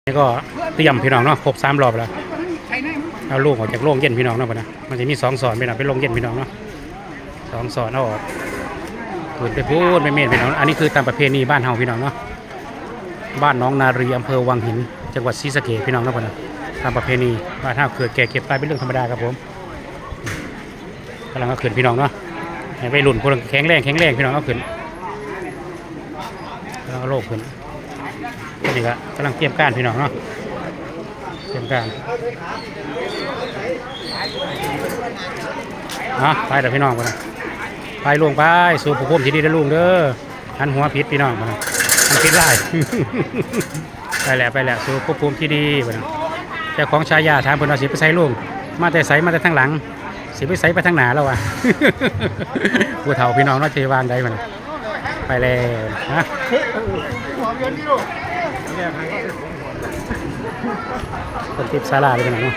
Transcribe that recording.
นี่ก็เตรียมพี่น้องเนาะครบ3 รอบแล้วเอาลูกออกจากโรงเย็นพี่น้องเนาะนะมันจะมี2 สอนพี่น้องเป็นโรงเย็นพี่น้องเนาะ2 สอนเอาออกขืนไปพูดไม่เมนพี่น้องอันนี้คือตามประเพณีบ้านเฮาพี่น้องเนาะบ้านน้องนารีอำเภอวังหินจังหวัดศรีสะเกษพี่น้องเนาะนะตามประเพณีบ้านเฮาเกิดแก่เก็บตายเป็นเรื่องธรรมดาครับผมกำลังเอาขืนพี่น้องเนาะให้ไปรุ่นพวกแข็งแรงพี่น้องเอาขืนแล้วก็โลกขึ้นนี่ก็กำลังเตรียมการพี่น้องเนาะเตรียมการไปเดี๋ยวพี่น้องไปนะไปลงไปสู่ผู้พุ่มที่ดีได้ลุงเด้อหันหัวพิษพี่น้องมาหันพิษไล่ ไปแหละสู่ผู้พุ่มที่ดีไปนะแต่ของชายาถามเพิ่นว่าสิไปใส่ลุงมาแต่ใส่มาแต่ทางหลังสิไปใส่ไปทางหน้าแล้ววะ ผู้เฒ่าพี่น้องเนาะจะวางได้มันไปแล้วนะคนติดศาลาไปกันหน่อยเนาะ